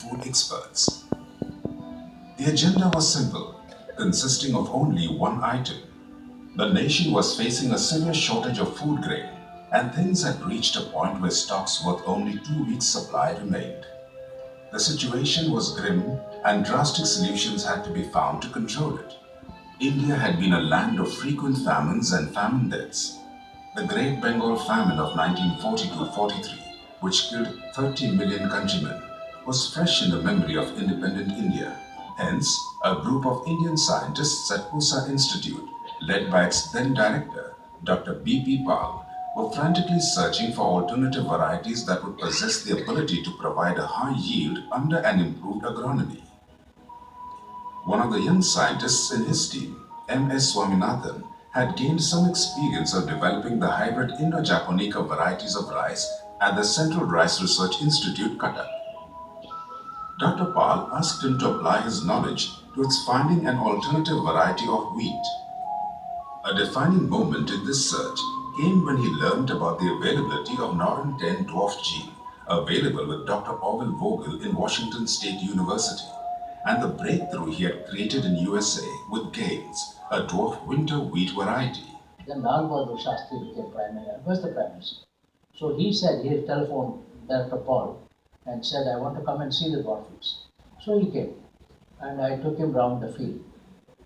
food experts. The agenda was simple, consisting of only one item. The nation was facing a severe shortage of food grain, and things had reached a point where stocks worth only 2 weeks' supply remained. The situation was grim, and drastic solutions had to be found to control it. India had been a land of frequent famines and famine deaths. The Great Bengal Famine of 1942-43, which killed 30 million countrymen, was fresh in the memory of independent India. Hence, a group of Indian scientists at Pusa Institute, led by its then director, Dr. B.P. Pal, were frantically searching for alternative varieties that would possess the ability to provide a high yield under an improved agronomy. One of the young scientists in his team, M.S Swaminathan, had gained some experience of developing the hybrid Indo-Japonica varieties of rice at the Central Rice Research Institute, Cuttack. Dr. Pal asked him to apply his knowledge towards finding an alternative variety of wheat. A defining moment in this search came when he learned about the availability of Northern 10 dwarf gene, available with Dr. Orville Vogel in Washington State University, and the breakthrough he had created in USA with Gaines, a dwarf winter wheat variety. Then Lal Bahadur Shastri became Prime Minister, was the Prime Minister. So he said, he telephoned Director Paul and said, I want to come and see the dwarf wheats. So he came, and I took him round the field.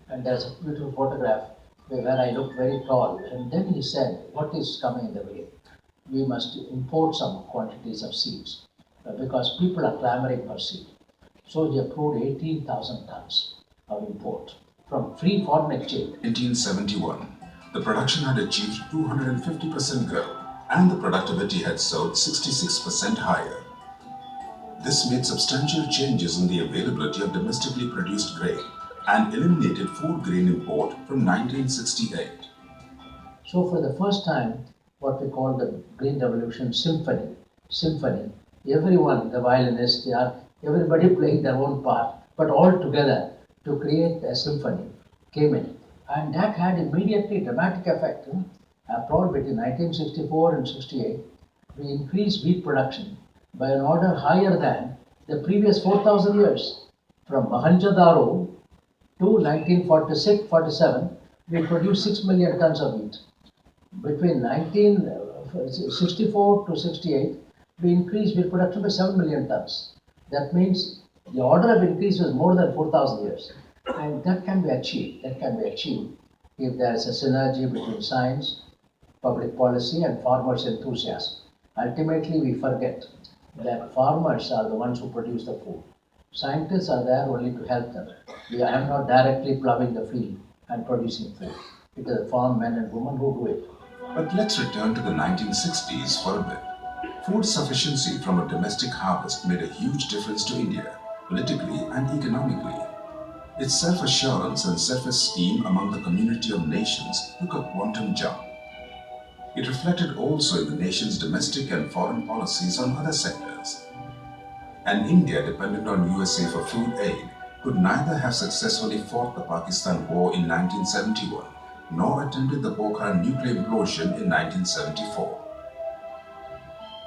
And there's a beautiful photograph where I looked very tall. And then he said, what is coming in the way? We must import some quantities of seeds because people are clamoring for seed. So he approved 18,000 tons of import from free foreign exchange. In 1971, the production had achieved 250% growth and the productivity had soared 66% higher. This made substantial changes in the availability of domestically produced grain and eliminated food grain import from 1968. So for the first time, what we call the Green Revolution symphony, everyone, the violinists, everybody playing their own part, but all together to create a symphony came in. And that had immediately dramatic effect. After all, between 1964 and 68, we increased wheat production by an order higher than the previous 4,000 years. From Mohenjo-daro to 1946-47, we produced 6 million tons of wheat. Between 1964 to 68, we increased wheat production by 7 million tons. That means the order of increase was more than 4,000 years. And that can be achieved. That can be achieved if there is a synergy between science, public policy, and farmers' enthusiasm. Ultimately, we forget that farmers are the ones who produce the food. Scientists are there only to help them. I am not directly plowing the field and producing food. It is the farm men and women who do it. But let's return to the 1960s for a bit. Food sufficiency from a domestic harvest made a huge difference to India, politically and economically. Its self-assurance and self-esteem among the community of nations took a quantum jump. It reflected also in the nation's domestic and foreign policies on other sectors. And India, dependent on USA for food aid, could neither have successfully fought the Pakistan War in 1971 nor attempted the Pokhran nuclear implosion in 1974.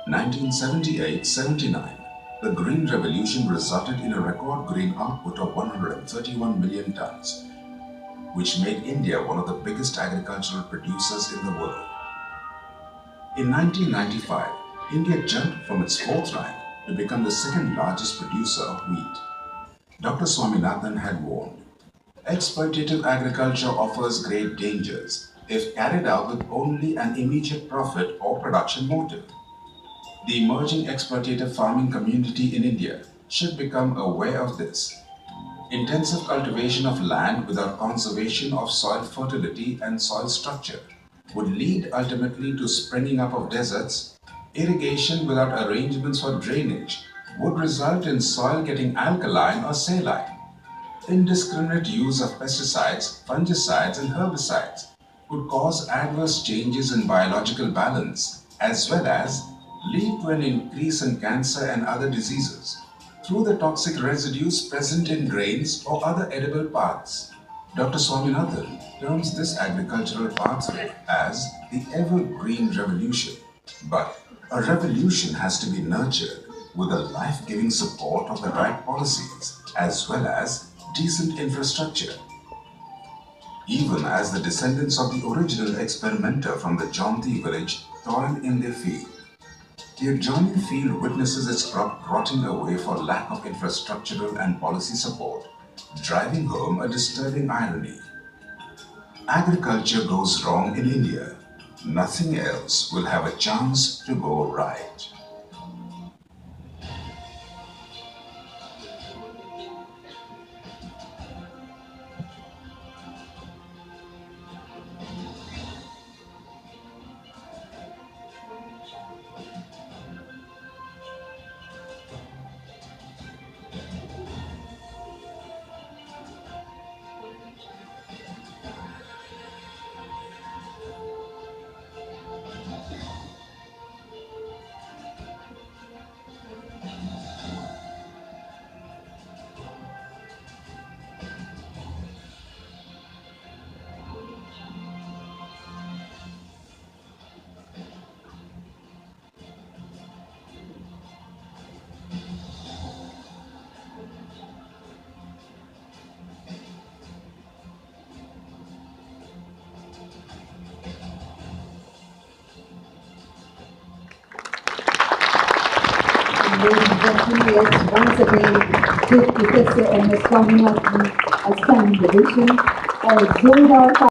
1978-79, the Green Revolution resulted in a record grain output of 131 million tons, which made India one of the biggest agricultural producers in the world. In 1995, India jumped from its fourth rank to become the second largest producer of wheat. Dr. Swaminathan had warned, exploitative agriculture offers great dangers if carried out with only an immediate profit or production motive. The emerging exploitative farming community in India should become aware of this. Intensive cultivation of land without conservation of soil fertility and soil structure would lead ultimately to springing up of deserts. Irrigation without arrangements for drainage would result in soil getting alkaline or saline. Indiscriminate use of pesticides, fungicides, and herbicides would cause adverse changes in biological balance as well as lead to an increase in cancer and other diseases through the toxic residues present in grains or other edible parts. Dr. Swaminathan terms this agricultural pathway as the evergreen revolution. But a revolution has to be nurtured, with the life-giving support of the right policies as well as decent infrastructure. Even as the descendants of the original experimenter from the Jaunty village toil in their field, the adjoining field witnesses its crop rotting away for lack of infrastructural and policy support, driving home a disturbing irony. Agriculture goes wrong in India. Nothing else will have a chance to go right. Ladies and gentlemen, let's once again give Professor M.S Swaminathan a standing ovation. Join our